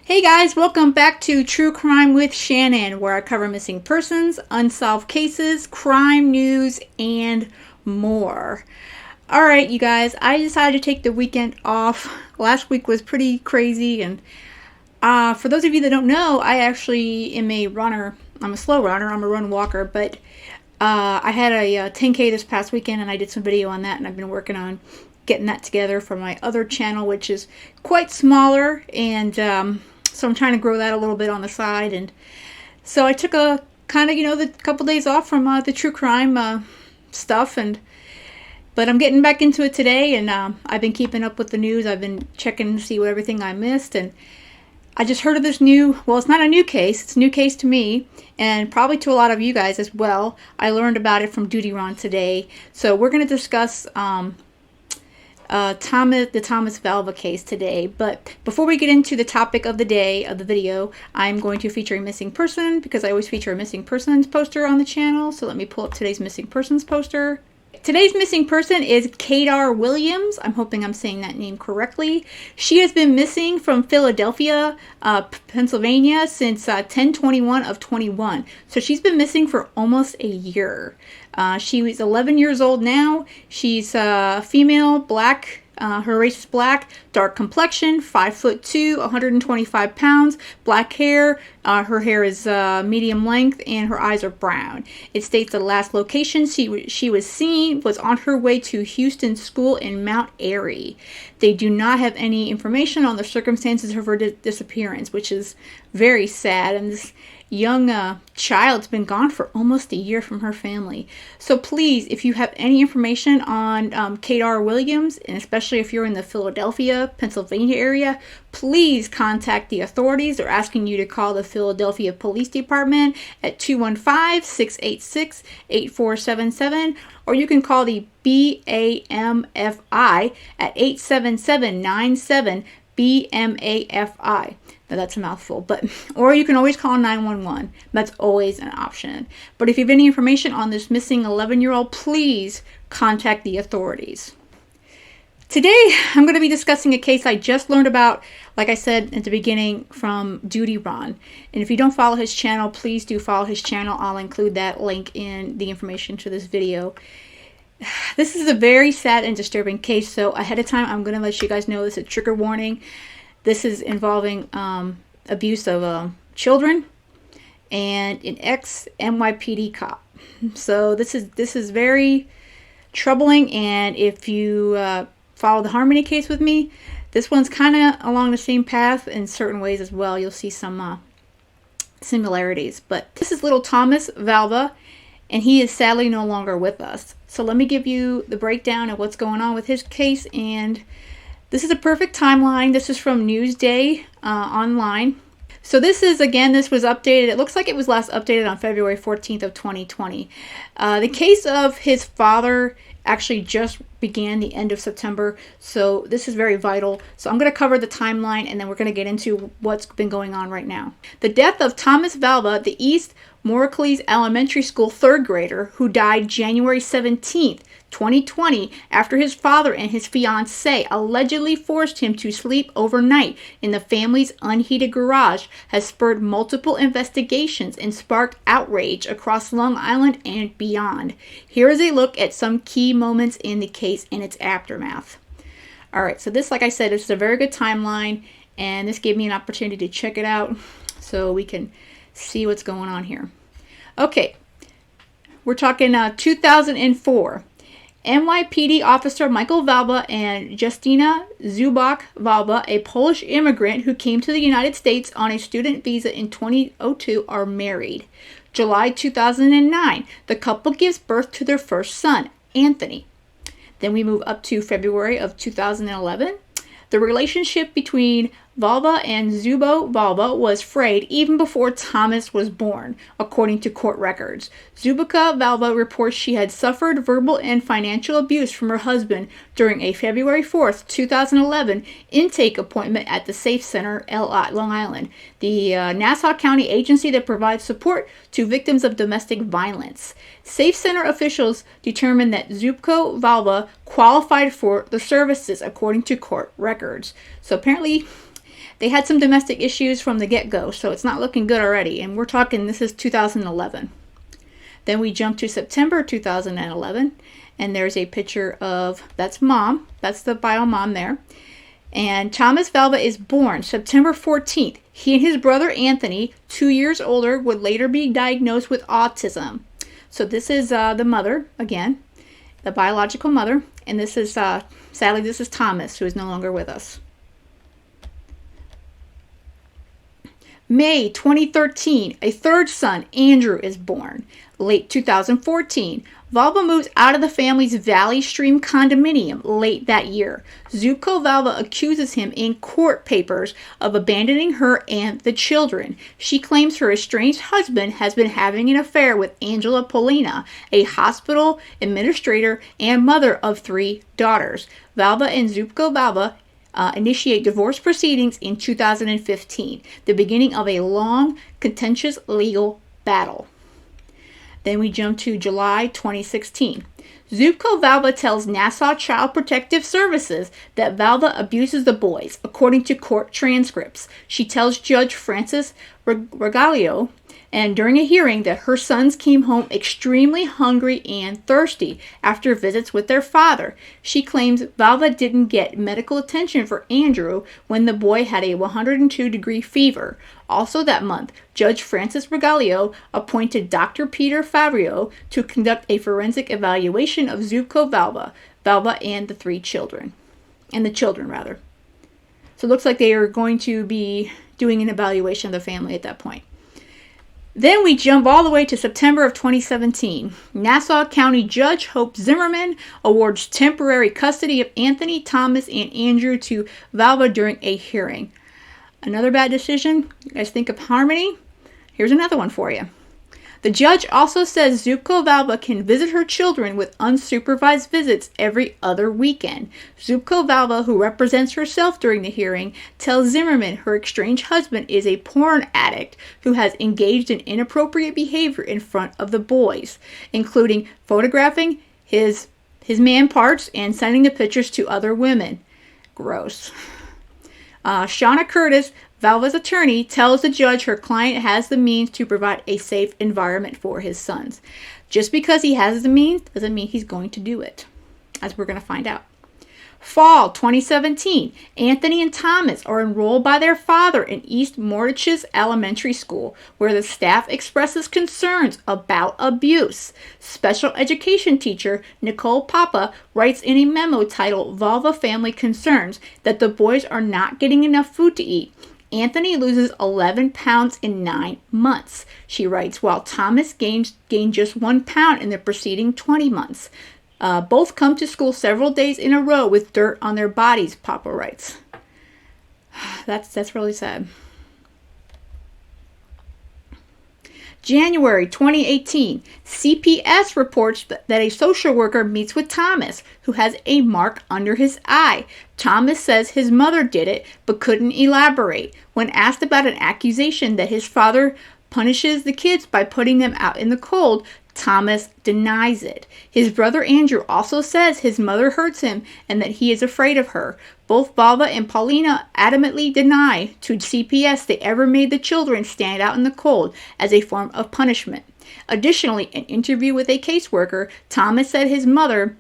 Hey guys, welcome back to True Crime with Shannon, where I cover missing persons, unsolved cases, crime news, and more. Alright, you guys, I decided to take the weekend off. Last week was pretty crazy, and for those of you that don't know, I actually am a runner. I'm a slow runner, I'm a run walker, but I had a 10K this past weekend, and I did some video on that, and I've been working on getting that together for my other channel, which is quite smaller, and so I'm trying to grow that a little bit on the side. And so I took a kind of, the couple days off from the true crime stuff, but I'm getting back into it today, and I've been keeping up with the news. I've been checking to see what everything I missed, and I just heard of this well, it's not a new case, it's a new case to me, and probably to a lot of you guys as well. I learned about it from Duty Ron today. So we're going to discuss the Thomas Valva case today. But before we get into the topic of the day of the video, I'm going to feature a missing person, because I always feature a missing persons poster on the channel. So let me pull up today's missing persons poster. Today's missing person is Qadr Williams. I'm hoping I'm saying that name correctly. She has been missing from Philadelphia, Pennsylvania since 10/21 of 21. So she's been missing for almost a year. She was 11 years old now. She's female, black. Her race is black, dark complexion, 5'2", 125 pounds, black hair. Her hair is medium length, and her eyes are brown. It states the last location she was seen was on her way to Houston School in Mount Airy. They do not have any information on the circumstances of her disappearance, which is very sad. And this young child's been gone for almost a year from her family. So please, if you have any information on Qadr Williams, and especially if you're in the Philadelphia, Pennsylvania area, please contact the authorities. They're asking you to call the Philadelphia Police Department at 215-686-8477, or you can call the BAMFI at 877-97-BMAFI. Now that's a mouthful, or you can always call 911. That's always an option. But if you have any information on this missing 11-year-old, please contact the authorities. Today, I'm going to be discussing a case I just learned about, like I said at the beginning, from Duty Ron. And if you don't follow his channel, please do follow his channel. I'll include that link in the information to this video. This is a very sad and disturbing case, so ahead of time, I'm going to let you guys know this is a trigger warning. This is involving abuse of children and an ex-NYPD cop. So this is very troubling, and if you follow the Harmony case with me, this one's kind of along the same path in certain ways as well. You'll see some similarities. But this is little Thomas Valva, and he is sadly no longer with us. So let me give you the breakdown of what's going on with his case, and this is a perfect timeline. This is from Newsday online. So this was updated. It looks like it was last updated on February 14th of 2020. The case of his father actually just began the end of September, so this is very vital. So I'm going to cover the timeline, and then we're going to get into what's been going on right now. The death of Thomas Valva, the East Moracles Elementary School third grader, who died January 17th, 2020, after his father and his fiancee allegedly forced him to sleep overnight in the family's unheated garage, has spurred multiple investigations and sparked outrage across Long Island and beyond. Here is a look at some key moments in the case and its aftermath. Alright, so this, like I said, this is a very good timeline, and this gave me an opportunity to check it out so we can see what's going on here. Okay, we're talking 2004. NYPD officer Michael Valva and Justyna Zubak Valva, a Polish immigrant who came to the United States on a student visa in 2002, are married. July 2009, the couple gives birth to their first son, Anthony. Then we move up to February of 2011. The relationship between Valva and Zubo Valva was frayed even before Thomas was born, according to court records. Zubika Valva reports she had suffered verbal and financial abuse from her husband during a February 4th, 2011 intake appointment at the Safe Center, Long Island, the Nassau County agency that provides support to victims of domestic violence. Safe Center officials determined that Zubko Valva qualified for the services, according to court records. So apparently They had some domestic issues from the get-go, so it's not looking good already. And we're talking, this is 2011. Then we jump to September 2011, and there's a picture of, that's mom. That's the bio mom there. And Thomas Valva is born September 14th. He and his brother Anthony, 2 years older, would later be diagnosed with autism. So this is the mother, again, the biological mother. And this is, sadly, this is Thomas, who is no longer with us. May 2013, a third son, Andrew, is born. Late 2014, Valva moves out of the family's Valley Stream condominium late that year. Zupko Valva accuses him in court papers of abandoning her and the children. She claims her estranged husband has been having an affair with Angela Polina, a hospital administrator and mother of 3 daughters. Valva and Zupko Valva initiate divorce proceedings in 2015, the beginning of a long, contentious legal battle. Then we jump to July 2016. Zupko Valva tells Nassau Child Protective Services that Valva abuses the boys, according to court transcripts. She tells Judge Francis Regalio, and during a hearing, that her sons came home extremely hungry and thirsty after visits with their father. She claims Valva didn't get medical attention for Andrew when the boy had a 102-degree fever. Also that month, Judge Francis Regalio appointed Dr. Peter Fabrio to conduct a forensic evaluation of Zupko Valva and the 3 children. And the children, rather. So it looks like they are going to be doing an evaluation of the family at that point. Then we jump all the way to September of 2017. Nassau County Judge Hope Zimmerman awards temporary custody of Anthony, Thomas, and Andrew to Valva during a hearing. Another bad decision? You guys think of harmony? Here's another one for you. The judge also says Zupko Valva can visit her children with unsupervised visits every other weekend. Zupko Valva, who represents herself during the hearing, tells Zimmerman her estranged husband is a porn addict who has engaged in inappropriate behavior in front of the boys, including photographing his man parts and sending the pictures to other women. Gross. Shauna Curtis, Valva's attorney, tells the judge her client has the means to provide a safe environment for his sons. Just because he has the means doesn't mean he's going to do it, as we're going to find out. Fall 2017, Anthony and Thomas are enrolled by their father in East Mordech's Elementary School, where the staff expresses concerns about abuse. Special education teacher Nicole Papa writes in a memo titled Valva Family Concerns that the boys are not getting enough food to eat. Anthony loses 11 pounds in 9 months, she writes, while Thomas gained just 1 pound in the preceding 20 months. Both come to school several days in a row with dirt on their bodies, Papa writes. That's really sad. January 2018, CPS reports that a social worker meets with Thomas, who has a mark under his eye. Thomas says his mother did it, but couldn't elaborate. When asked about an accusation that his father punishes the kids by putting them out in the cold, Thomas denies it. His brother Andrew also says his mother hurts him and that he is afraid of her. Both Valva and Paulina adamantly deny to CPS they ever made the children stand out in the cold as a form of punishment. Additionally, in an interview with a caseworker, Thomas said his mother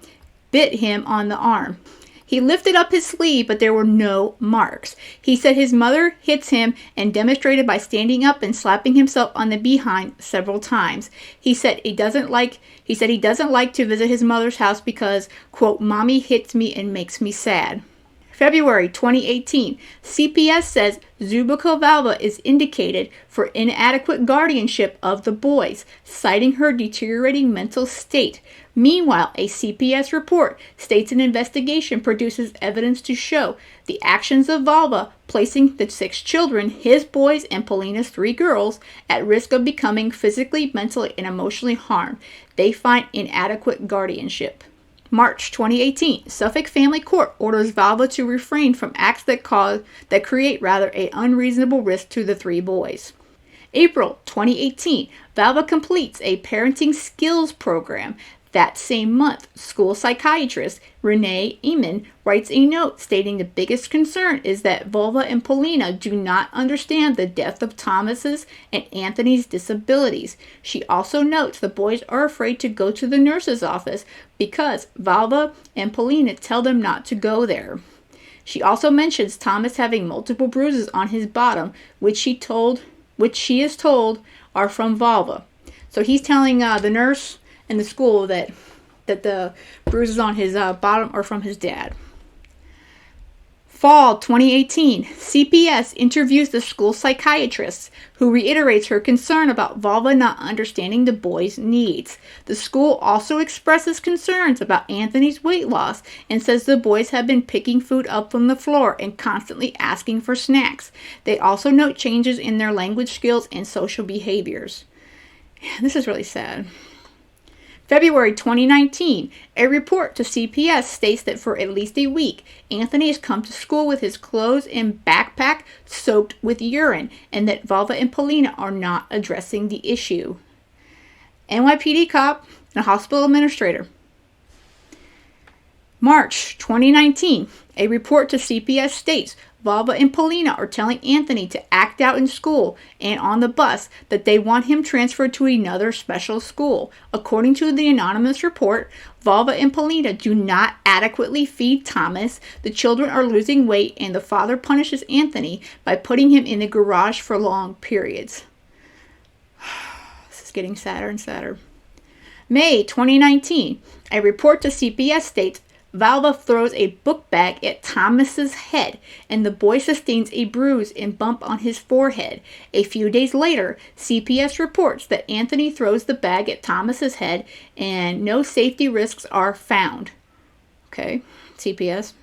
bit him on the arm. He lifted up his sleeve, but there were no marks. He said his mother hits him and demonstrated by standing up and slapping himself on the behind several times. He said he doesn't like to visit his mother's house because, quote, "Mommy hits me and makes me sad." February 2018, CPS says Zupko Valva is indicated for inadequate guardianship of the boys, citing her deteriorating mental state. Meanwhile, a CPS report states an investigation produces evidence to show the actions of Valva, placing the 6 children, his boys and Paulina's 3 girls, at risk of becoming physically, mentally, and emotionally harmed. They find inadequate guardianship. March 2018, Suffolk Family Court orders Valva to refrain from acts that create an unreasonable risk to the 3 boys. April 2018, Valva completes a parenting skills program. That same month, school psychiatrist Renee Eamon writes a note stating the biggest concern is that Valva and Polina do not understand the depth of Thomas's and Anthony's disabilities. She also notes the boys are afraid to go to the nurse's office because Valva and Polina tell them not to go there. She also mentions Thomas having multiple bruises on his bottom, which she is told are from Valva. So he's telling the nurse and the school that the bruises on his bottom are from his dad. Fall 2018, CPS interviews the school psychiatrist, who reiterates her concern about Valva not understanding the boys' needs. The school also expresses concerns about Anthony's weight loss and says the boys have been picking food up from the floor and constantly asking for snacks. They also note changes in their language skills and social behaviors. This is really sad. February 2019, a report to CPS states that for at least a week, Anthony has come to school with his clothes and backpack soaked with urine, and that Valva and Polina are not addressing the issue. NYPD cop and a hospital administrator. March 2019, a report to CPS states Valva and Polina are telling Anthony to act out in school and on the bus, that they want him transferred to another special school. According to the anonymous report, Valva and Polina do not adequately feed Thomas, the children are losing weight, and the father punishes Anthony by putting him in the garage for long periods. This is getting sadder and sadder. May 2019, a report to CPS states Valva throws a book bag at Thomas's head, and the boy sustains a bruise and bump on his forehead. A few days later, CPS reports that Anthony throws the bag at Thomas's head, and no safety risks are found. Okay, CPS.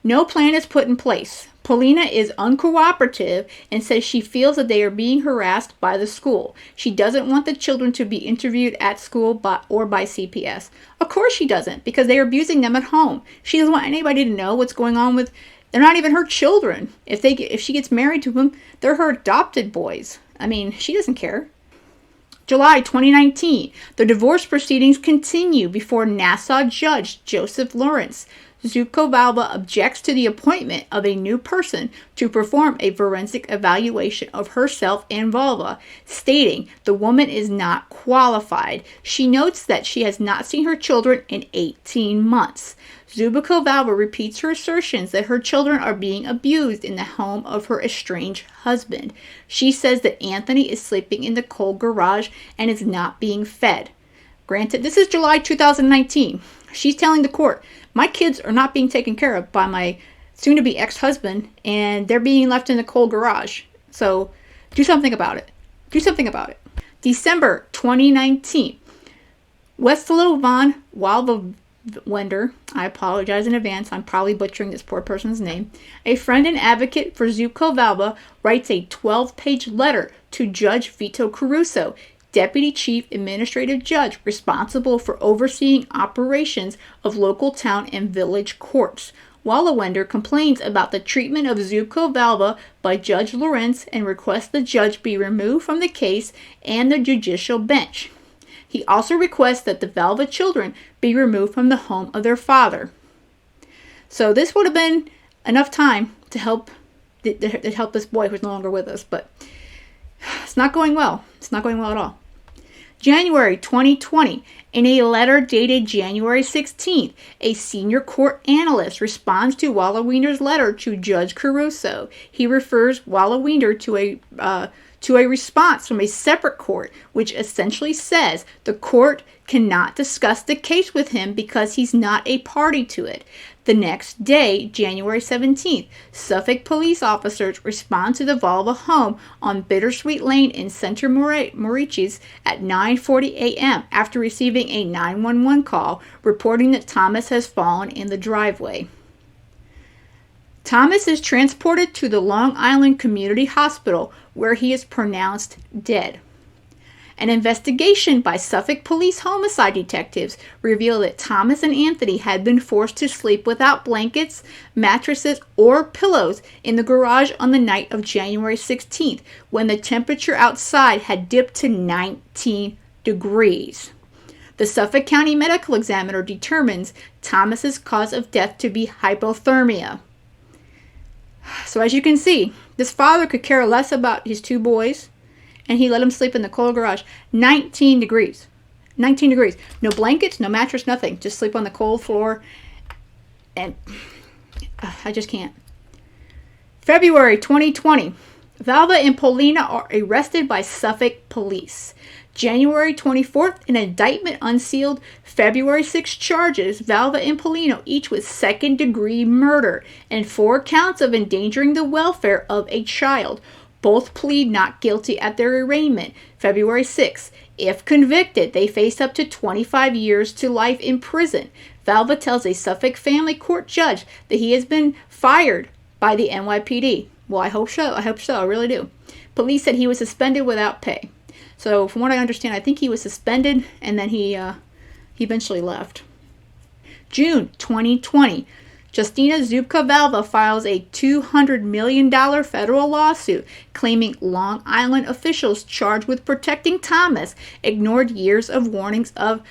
No plan is put in place. Polina is uncooperative and says she feels that they are being harassed by the school. She doesn't want the children to be interviewed at school or by CPS. Of course she doesn't, because they are abusing them at home. She doesn't want anybody to know what's going on with... They're not even her children. If she gets married to them, they're her adopted boys. I mean, she doesn't care. July 2019, the divorce proceedings continue before Nassau Judge Joseph Lawrence. Zubko Valva objects to the appointment of a new person to perform a forensic evaluation of herself and Valva, stating the woman is not qualified. She notes that she has not seen her children in 18 months. Zubko Valva repeats her assertions that her children are being abused in the home of her estranged husband. She says that Anthony is sleeping in the cold garage and is not being fed. Granted, this is July 2019. She's telling the court, my kids are not being taken care of by my soon-to-be ex-husband, and they're being left in the cold garage. So do something about it. Do something about it. December 2019. Westlo von Walvewender, I apologize in advance, I'm probably butchering this poor person's name, a friend and advocate for Zubko Valva, writes a 12-page letter to Judge Vito Caruso, Deputy Chief Administrative Judge responsible for overseeing operations of local town and village courts. Walvewender complains about the treatment of Zubko Valva by Judge Lawrence and requests the judge be removed from the case and the judicial bench. He also requests that the Valva children be removed from the home of their father. So this would have been enough time to help this boy who's no longer with us, but it's not going well. It's not going well at all. January 2020, in a letter dated January 16th, a senior court analyst responds to Wallewender's letter to Judge Caruso. He refers Wallewender to a response from a separate court, which essentially says the court cannot discuss the case with him because he's not a party to it. The next day, January 17th, Suffolk police officers respond to the Valva home on Bittersweet Lane in Center Moriches at 9:40 a.m. after receiving a 911 call reporting that Thomas has fallen in the driveway. Thomas is transported to the Long Island Community Hospital, where he is pronounced dead. An investigation by Suffolk police homicide detectives revealed that Thomas and Anthony had been forced to sleep without blankets, mattresses, or pillows in the garage on the night of January 16th, when the temperature outside had dipped to 19 degrees. The Suffolk County Medical Examiner determines Thomas's cause of death to be hypothermia. So as you can see, this father could care less about his two boys, and he let them sleep in the cold garage. 19 degrees. 19 degrees. No blankets, no mattress, nothing. Just sleep on the cold floor. And I just can't. February 2020. Valva and Paulina are arrested by Suffolk police. January 24th, an indictment unsealed. February 6th charges Valva and Paulino each with second-degree murder and 4 counts of endangering the welfare of a child. Both plead not guilty at their arraignment. February 6th. If convicted, they face up to 25 years to life in prison. Valva tells a Suffolk family court judge that he has been fired by the NYPD. Well, I hope so. I really do. Police said he was suspended without pay. So from what I understand, I think he was suspended and then he eventually left. June 2020. Justina Zubka Valva files a $200 million federal lawsuit claiming Long Island officials charged with protecting Thomas ignored years of warnings of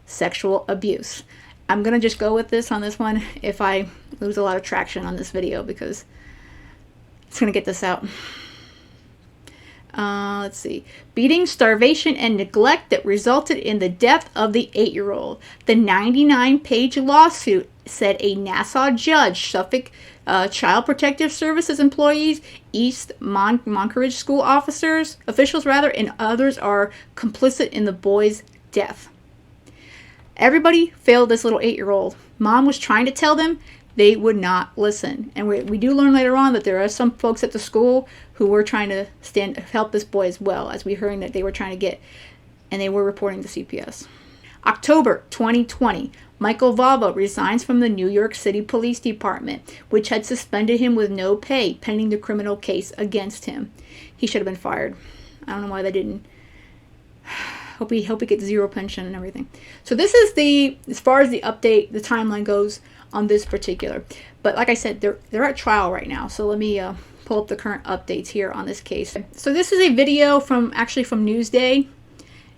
sexual abuse. I'm going to just go with this on this one if I lose a lot of traction on this video because it's going to get this out. Let's see. Beating, starvation, and neglect that resulted in the death of the 8-year-old. The 99-page lawsuit said a Nassau judge, Suffolk Child Protective Services employees, East Monteridge school officers, officials rather, and others are complicit in the boy's death. Everybody failed this little 8-year-old. Mom was trying to tell them. They would not listen. And we do learn later on that there are some folks at the school who were trying to help this boy as well, as we heard that they were trying to get, and they were reporting to CPS. October 2020, Michael Valva resigns from the New York City Police Department, which had suspended him with no pay pending the criminal case against him. He should have been fired. I don't know why they didn't. Hope he gets zero pension and everything. So this is as far as the update, the timeline goes on this particular. But like I said, they're at trial right now. So let me pull up the current updates here on this case. So this is a video from Newsday,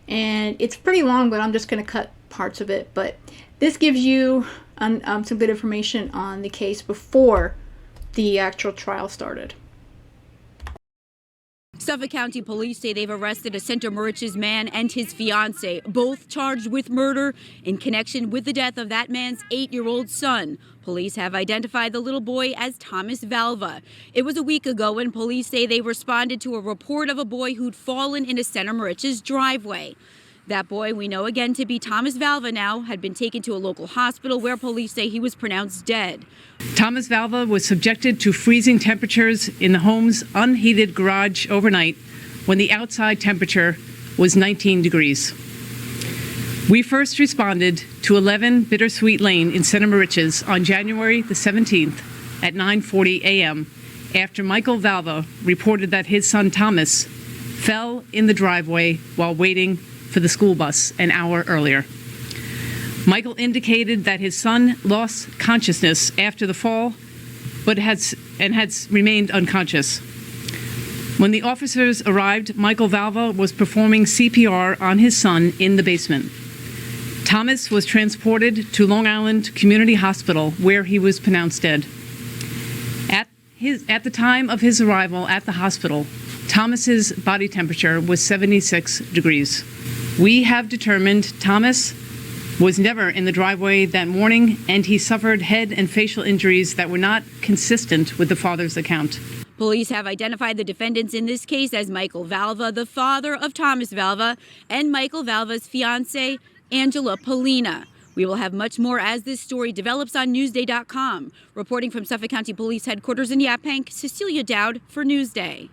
and it's pretty long, but I'm just going to cut parts of it. But this gives you some good information on the case before the actual trial started. Suffolk County Police say they've arrested a Center Moriches man and his fiancee, both charged with murder in connection with the death of that man's 8-year-old son. Police have identified the little boy as Thomas Valva. It was a week ago when police say they responded to a report of a boy who'd fallen in a Center Moriches driveway. That boy, we know again to be Thomas Valva now, had been taken to a local hospital where police say he was pronounced dead. Thomas Valva was subjected to freezing temperatures in the home's unheated garage overnight when the outside temperature was 19 degrees. We first responded to 11 Bittersweet Lane in Center Moriches on January the 17th at 9:40 a.m. after Michael Valva reported that his son Thomas fell in the driveway while waiting for the school bus an hour earlier. Michael indicated that his son lost consciousness after the fall, but had remained unconscious. When the officers arrived, Michael Valva was performing CPR on his son in the basement. Thomas was transported to Long Island Community Hospital, where he was pronounced dead. At the time of his arrival at the hospital, Thomas's body temperature was 76 degrees. We have determined Thomas was never in the driveway that morning, and he suffered head and facial injuries that were not consistent with the father's account. Police have identified the defendants in this case as Michael Valva, the father of Thomas Valva, and Michael Valva's fiancée, Angela Paulina. We will have much more as this story develops on Newsday.com. Reporting from Suffolk County Police Headquarters in Yaphank, Cecilia Dowd for Newsday.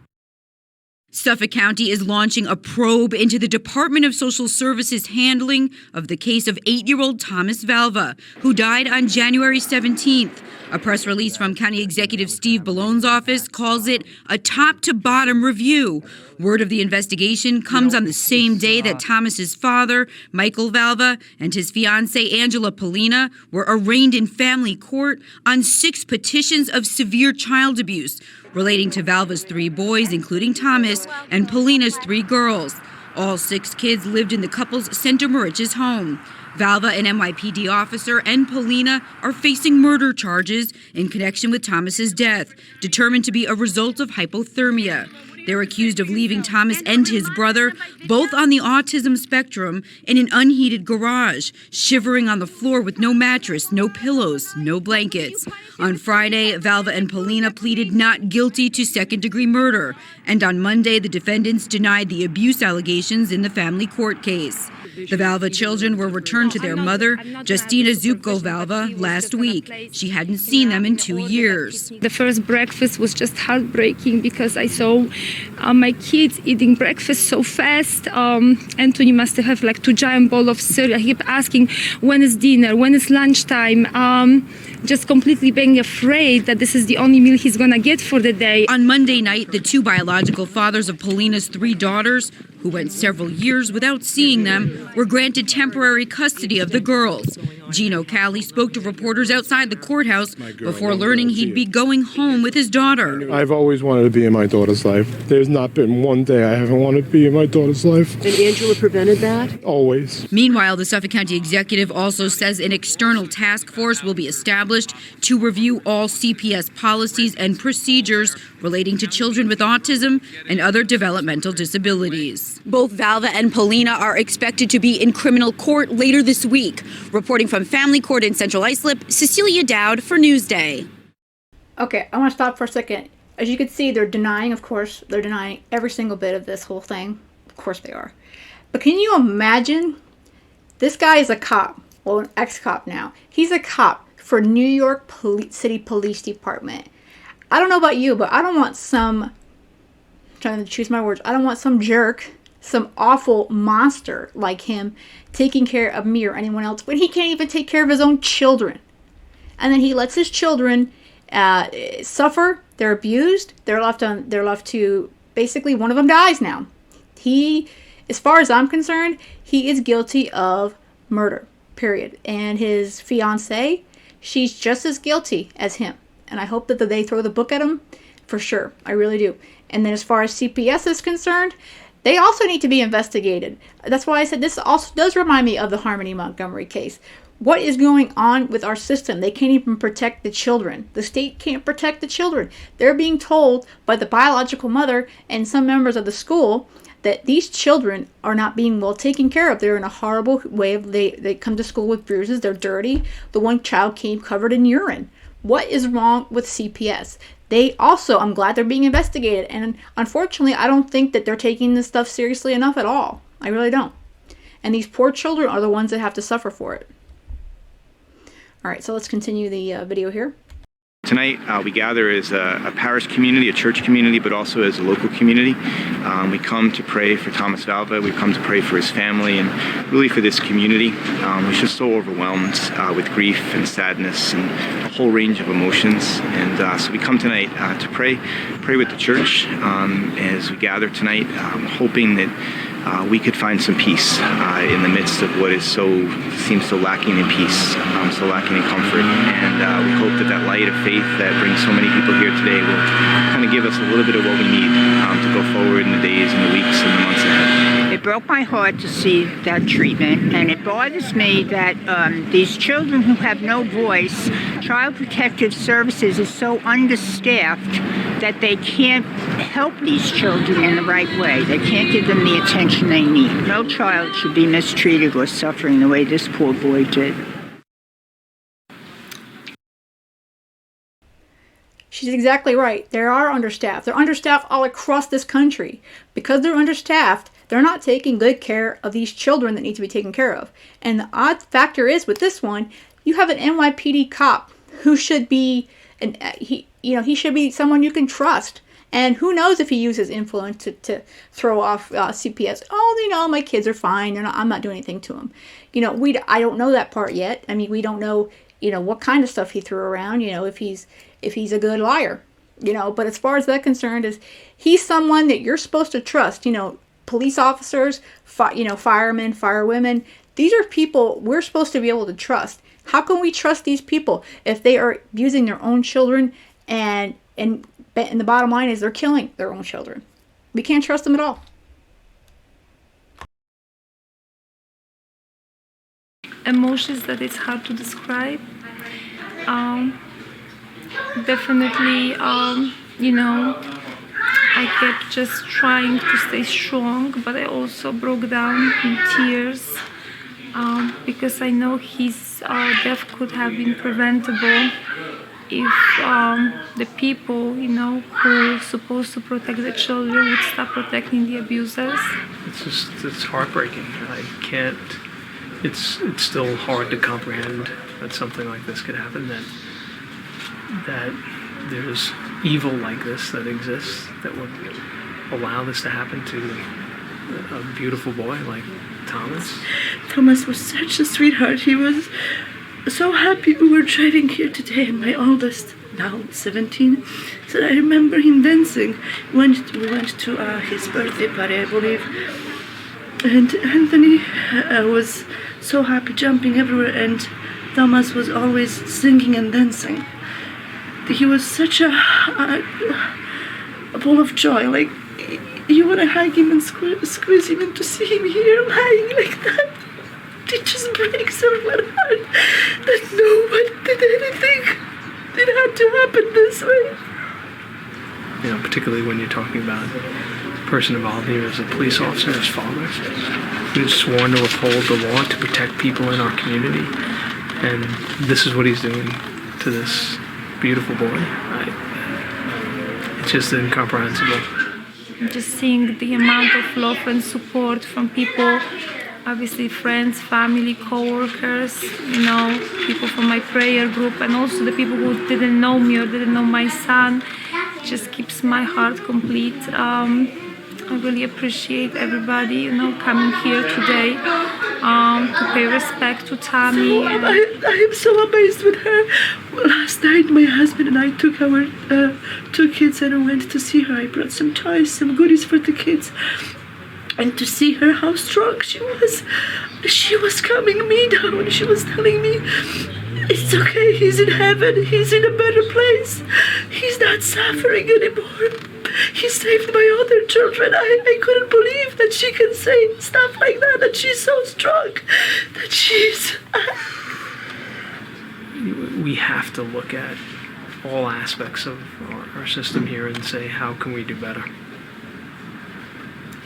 Suffolk County is launching a probe into the Department of Social Services handling of the case of 8-year-old Thomas Valva, who died on January 17th. A press release from County Executive Steve Ballone's office calls it a top-to-bottom review. Word of the investigation comes on the same day that Thomas's father, Michael Valva, and his fiancée, Angela Paulina, were arraigned in family court on 6 petitions of severe child abuse relating to Valva's 3 boys, including Thomas, and Paulina's 3 girls. All 6 kids lived in the couple's Center Moriches home. Valva, an NYPD officer, and Polina are facing murder charges in connection with Thomas's death, determined to be a result of hypothermia. They're accused of leaving Thomas and his brother, both on the autism spectrum, in an unheated garage, shivering on the floor with no mattress, no pillows, no blankets. On Friday, Valva and Polina pleaded not guilty to second-degree murder, and on Monday, the defendants denied the abuse allegations in the family court case. The Valva children were returned to their mother, Justina Zupko Valva, last week. She hadn't seen them in 2 years. The first breakfast was just heartbreaking because I saw my kids eating breakfast so fast. Anthony must have like 2 giant bowls of cereal. He kept asking, when is dinner, when is lunchtime? Just completely being afraid that this is the only meal he's gonna get for the day. On Monday night, the 2 biological fathers of Polina's 3 daughters, who went several years without seeing them, were granted temporary custody of the girls. Gino Cali spoke to reporters outside the courthouse before learning he'd be going home with his daughter. I've always wanted to be in my daughter's life. There's not been one day I haven't wanted to be in my daughter's life. And Angela prevented that? Always. Meanwhile, the Suffolk County Executive also says an external task force will be established to review all CPS policies and procedures relating to children with autism and other developmental disabilities. Both Valva and Polina are expected to be in criminal court later this week. Reporting from Family Court in Central Islip, Cecilia Dowd for Newsday. Okay, I want to stop for a second. As you can see, they're denying, of course, they're denying every single bit of this whole thing. Of course they are. But can you imagine? This guy is a cop, well, an ex-cop now. He's a cop for New York City Police Department. I don't know about you, but I don't want I'm trying to choose my words, I don't want some jerk, some awful monster like him taking care of me or anyone else when he can't even take care of his own children. And then he lets his children suffer. They're abused. They're left to basically, one of them dies now. He, as far as I'm concerned, he is guilty of murder, period. And his fiancee, she's just as guilty as him. And I hope that they throw the book at him for sure. I really do. And then as far as CPS is concerned, they also need to be investigated. That's why I said this also does remind me of the Harmony Montgomery case. What is going on with our system? They can't even protect the children. The state can't protect the children. They're being told by the biological mother and some members of the school that these children are not being well taken care of. They're in a horrible way. They come to school with bruises. They're dirty. The one child came covered in urine. What is wrong with CPS? They also, I'm glad they're being investigated. And unfortunately, I don't think that they're taking this stuff seriously enough at all. I really don't. And these poor children are the ones that have to suffer for it. All right, so let's continue the video here. Tonight, we gather as a parish community, a church community, but also as a local community. We come to pray for Thomas Valva. We come to pray for his family and really for this community. We're just so overwhelmed with grief and sadness and a whole range of emotions. And so we come tonight to pray with the church as we gather tonight, hoping that we could find some peace in the midst of what seems so lacking in peace, so lacking in comfort. And we hope that light of faith that brings so many people here today will kind of give us a little bit of what we need to go forward in the days and the weeks and the months ahead. It broke my heart to see that treatment, and it bothers me that these children who have no voice, Child Protective Services is so understaffed that they can't help these children in the right way. They can't give them the attention they need. No child should be mistreated or suffering the way this poor boy did. She's exactly right. They are understaffed. They're understaffed all across this country. Because they're understaffed, they're not taking good care of these children that need to be taken care of. And the odd factor is with this one, you have an NYPD cop who should be, he should be someone you can trust. And who knows if he uses influence to throw off CPS. Oh, my kids are fine. I'm not doing anything to them. I don't know that part yet. I mean, we don't know, what kind of stuff he threw around. If he's a good liar. But as far as that's concerned, he's someone that you're supposed to trust. Police officers, firemen, firewomen. These are people we're supposed to be able to trust. How can we trust these people if they are abusing their own children and the bottom line is they're killing their own children? We can't trust them at all. emotions that it's hard to describe. Definitely, I kept just trying to stay strong, but I also broke down in tears because I know his death could have been preventable if the people, who are supposed to protect the children would stop protecting the abusers. It's heartbreaking. I can't, it's still hard to comprehend that something like this could happen, that there's evil like this that exists that would allow this to happen to a beautiful boy like Thomas. Thomas was such a sweetheart. He was so happy we were driving here today, and my oldest, now 17, said, I remember him dancing. We went to his birthday party, I believe, and Anthony was so happy, jumping everywhere, and Thomas was always singing and dancing. He was such a ball of joy. Like, you want to hug him and squeeze him, and to see him here lying like that, it just breaks everyone's heart that nobody did anything. It had to happen this way. Particularly when you're talking about a person involved here as a police officer, his father, who's sworn to uphold the law to protect people in our community, and this is what he's doing to this beautiful boy. It's just incomprehensible. Just seeing the amount of love and support from people, obviously friends, family, co-workers, people from my prayer group, and also the people who didn't know me or didn't know my son, just keeps my heart complete. I really appreciate everybody, coming here today to pay respect to Tammy. I am so amazed with her. Last night, my husband and I took our 2 kids and went to see her. I brought some toys, some goodies for the kids. And to see her, how strong she was calming me down. She was telling me, it's okay, he's in heaven, he's in a better place. He's not suffering anymore. He saved my other children. I couldn't believe that she can say stuff like that she's so strong, that she's... We have to look at all aspects of our system here and say, how can we do better?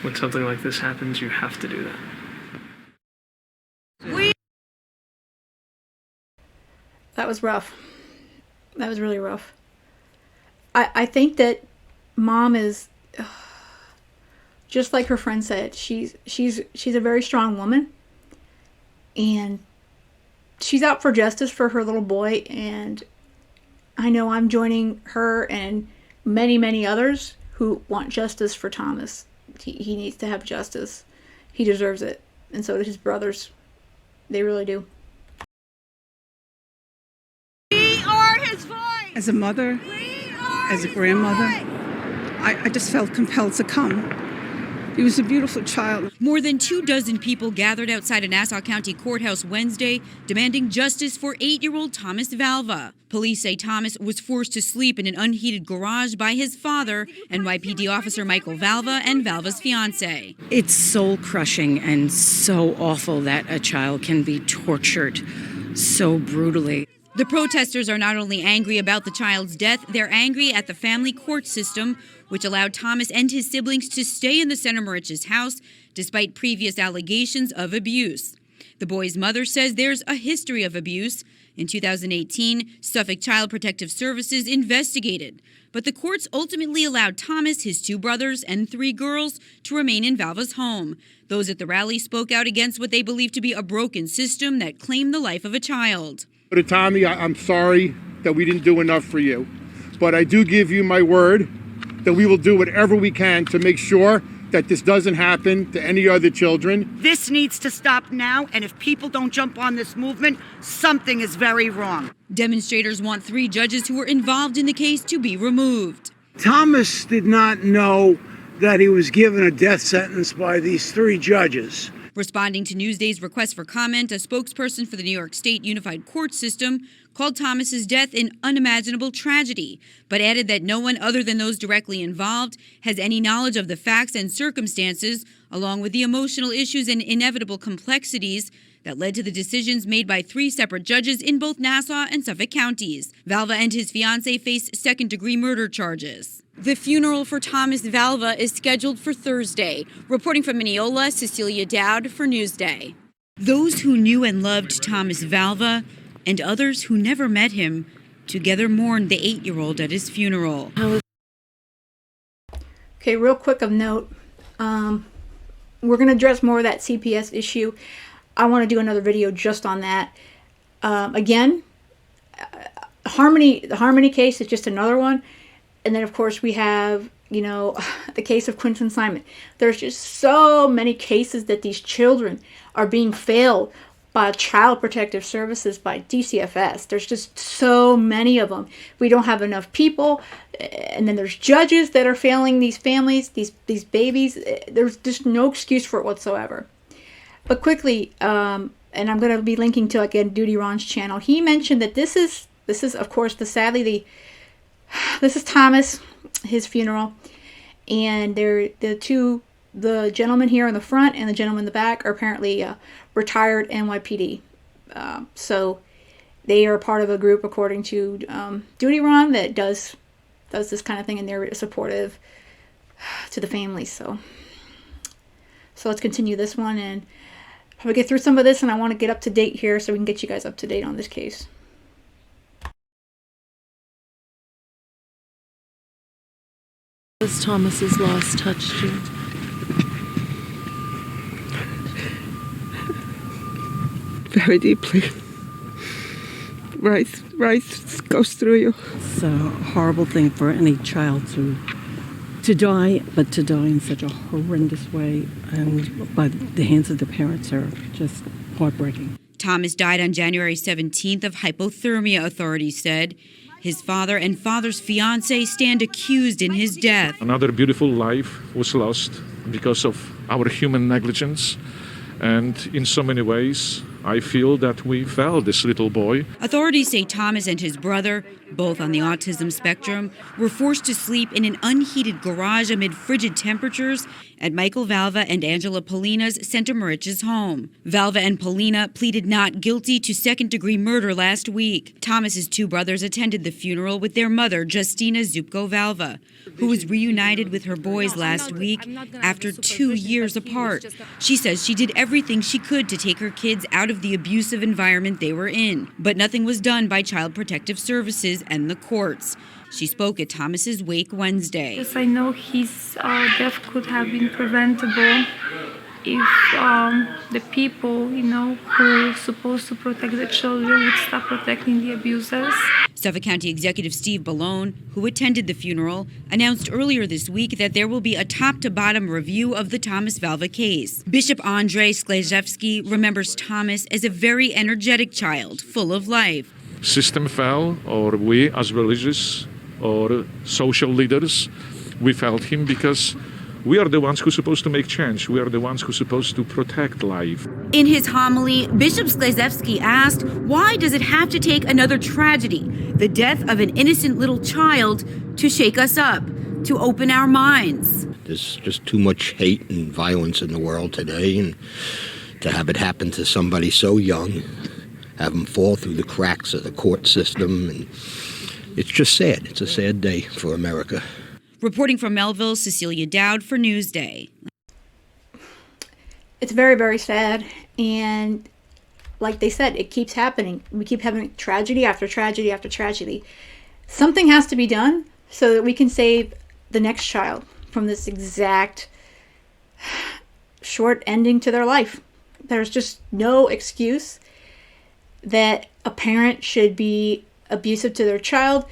When something like this happens, you have to do that. That was rough. That was really rough. I think that mom is, just like her friend said, she's a very strong woman, and she's out for justice for her little boy, and I know I'm joining her and many, many others who want justice for Thomas. He needs to have justice. He deserves it. And so do his brothers. They really do. We are his voice. As a mother, as a grandmother, I just felt compelled to come. He was a beautiful child. More than 24 people gathered outside a Nassau County courthouse Wednesday demanding justice for 8-year-old Thomas Valva. Police say Thomas was forced to sleep in an unheated garage by his father, NYPD officer Michael Valva, and Valva's fiancee. It's soul-crushing and so awful that a child can be tortured so brutally. The protesters are not only angry about the child's death, they're angry at the family court system, which allowed Thomas and his siblings to stay in the Center Morich's house despite previous allegations of abuse. The boy's mother says there's a history of abuse. In 2018, Suffolk Child Protective Services investigated, but the courts ultimately allowed Thomas, his 2 brothers, and 3 girls to remain in Valva's home. Those at the rally spoke out against what they believe to be a broken system that claimed the life of a child. To Tommy, I'm sorry that we didn't do enough for you, but I do give you my word that we will do whatever we can to make sure that this doesn't happen to any other children. This needs to stop now, and if people don't jump on this movement, something is very wrong. Demonstrators want 3 judges who were involved in the case to be removed. Thomas did not know that he was given a death sentence by these 3 judges. Responding to Newsday's request for comment, a spokesperson for the New York State Unified Court System called Thomas's death an unimaginable tragedy, but added that no one other than those directly involved has any knowledge of the facts and circumstances, along with the emotional issues and inevitable complexities that led to the decisions made by 3 separate judges in both Nassau and Suffolk counties. Valva and his fiancée face second-degree murder charges. The funeral for Thomas Valva is scheduled for Thursday. Reporting from Mineola, Cecilia Dowd for Newsday. Those who knew and loved Thomas Valva and others who never met him together mourned the 8-year-old at his funeral. Okay, real quick of note, we're going to address more of that CPS issue. I want to do another video just on that. Again, the Harmony case is just another one. And then, of course, we have, the case of Quinton Simon. There's just so many cases that these children are being failed by Child Protective Services, by DCFS. There's just so many of them. We don't have enough people. And then there's judges that are failing these families, these babies. There's just no excuse for it whatsoever. But quickly, and I'm going to be linking to, again, Duty Ron's channel. He mentioned that this is of course, this is Thomas, his funeral. And the gentleman here in the front and the gentleman in the back are apparently retired NYPD. So they are part of a group, according to Duty Ron, that does this kind of thing, and they're supportive to the families. So let's continue this one, and we'll get through some of this, and I want to get up to date here so we can get you guys up to date on this case. Has Thomas's loss touched you? Very deeply. Right goes through you. It's a horrible thing for any child to die, but to die in such a horrendous way and by the hands of the parents are just heartbreaking. Thomas died on January 17th of hypothermia, authorities said. His father and father's fiancée stand accused in his death. Another beautiful life was lost because of our human negligence. And in so many ways, I feel that we failed this little boy. Authorities say Thomas and his brother, both on the autism spectrum, were forced to sleep in an unheated garage amid frigid temperatures at Michael Valva and Angela Polina's Santa Maricia's home. Valva and Polina pleaded not guilty to second-degree murder last week. Thomas's 2 brothers attended the funeral with their mother, Justina Zupko Valva, who was reunited with her boys last week after 2 years apart. She says she did everything she could to take her kids out of the abusive environment they were in, but nothing was done by Child Protective Services and the courts. She spoke at Thomas's wake Wednesday. Yes, I know his death could have been preventable if the people, who are supposed to protect the children would stop protecting the abusers. Suffolk County Executive Steve Ballone, who attended the funeral, announced earlier this week that there will be a top-to-bottom review of the Thomas Valva case. Bishop Andrzej Sklejewski remembers Thomas as a very energetic child, full of life. System fell, or we as religious or social leaders, we failed him because we are the ones who are supposed to make change. We are the ones who are supposed to protect life. In his homily, Bishop Sklejewski asked, why does it have to take another tragedy, the death of an innocent little child, to shake us up, to open our minds? There's just too much hate and violence in the world today, and to have it happen to somebody so young, have them fall through the cracks of the court system, and it's just sad. It's a sad day for America. Reporting from Melville, Cecilia Dowd for Newsday. It's very, very sad. And like they said, it keeps happening. We keep having tragedy after tragedy after tragedy. Something has to be done so that we can save the next child from this exact short ending to their life. There's just no excuse that a parent should be abusive to their child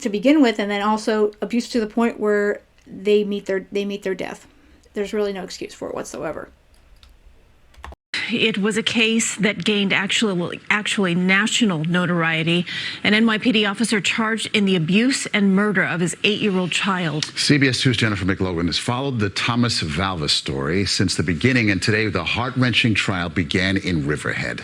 to begin with, and then also abuse to the point where they meet their death. There's really no excuse for it whatsoever. It was a case that gained actually national notoriety. An NYPD officer charged in the abuse and murder of his 8-year-old child. CBS 2's Jennifer McLogan has followed the Thomas Valva story since the beginning, and today the heart-wrenching trial began in Riverhead.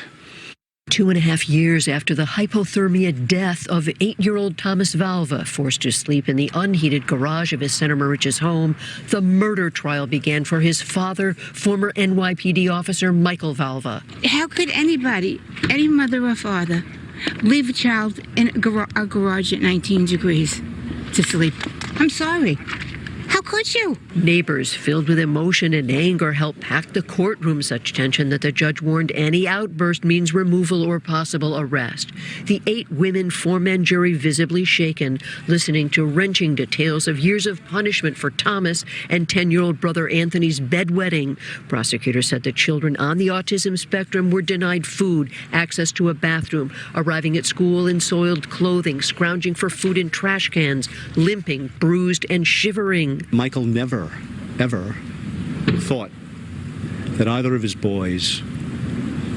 2.5 years after the hypothermia death of 8-year-old Thomas Valva, forced to sleep in the unheated garage of his Center Moriches home, the murder trial began for his father, former NYPD officer Michael Valva. How could anybody, any mother or father, leave a child in a garage at 19 degrees to sleep? I'm sorry. How could you? Neighbors filled with emotion and anger helped pack the courtroom, such tension that the judge warned any outburst means removal or possible arrest. The 8 women, 4 men jury visibly shaken, listening to wrenching details of years of punishment for Thomas and 10-year-old brother Anthony's bedwetting. Prosecutors said the children on the autism spectrum were denied food, access to a bathroom, arriving at school in soiled clothing, scrounging for food in trash cans, limping, bruised, and shivering. Michael never, ever thought that either of his boys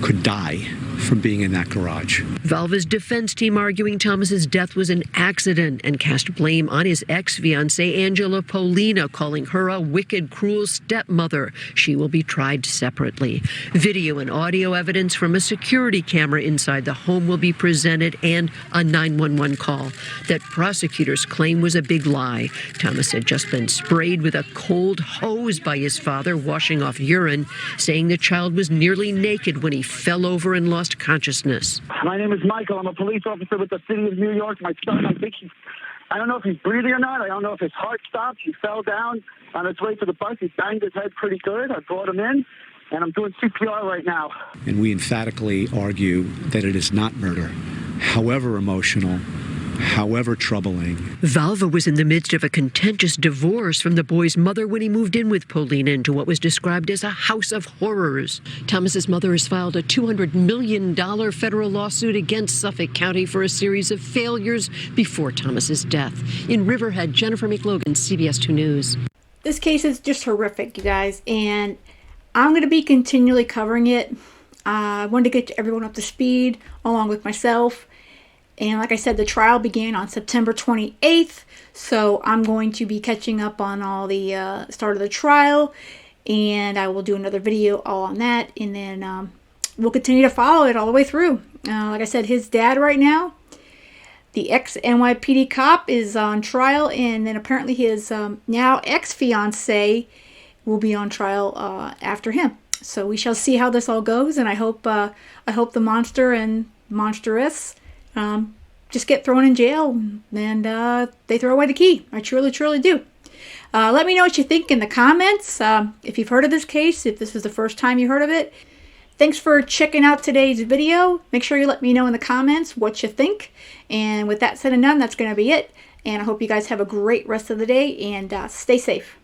could die from being in that garage. Valva's defense team arguing Thomas's death was an accident and cast blame on his ex-fiancee Angela Polina, calling her a wicked, cruel stepmother. She will be tried separately. Video and audio evidence from a security camera inside the home will be presented, and a 911 call that prosecutors claim was a big lie. Thomas had just been sprayed with a cold hose by his father, washing off urine, saying the child was nearly naked when he fell over and lost consciousness. My name is Michael. I'm a police officer with the city of New York. My son, I don't know if he's breathing or not. I don't know if his heart stopped. He fell down on his way to the bus. He banged his head pretty good. I brought him in, and I'm doing CPR right now. And we emphatically argue that it is not murder, however emotional, however troubling. Valva was in the midst of a contentious divorce from the boy's mother when he moved in with Polina into what was described as a house of horrors. Thomas's mother has filed a $200 million federal lawsuit against Suffolk County for a series of failures before Thomas's death. In Riverhead, Jennifer McLogan, CBS 2 News. This case is just horrific, you guys, and I'm going to be continually covering it. I wanted to get everyone up to speed along with myself. And like I said, the trial began on September 28th, so I'm going to be catching up on all the start of the trial, and I will do another video all on that, and then we'll continue to follow it all the way through. Like I said, his dad right now, the ex-NYPD cop, is on trial, and then apparently his now ex-fiancee will be on trial after him. So we shall see how this all goes, and I hope the monster and monstrous just get thrown in jail and they throw away the key. I truly, truly do. Let me know what you think in the comments. If you've heard of this case, if this is the first time you heard of it. Thanks for checking out today's video. Make sure you let me know in the comments what you think. And with that said and done, that's going to be it. And I hope you guys have a great rest of the day and stay safe.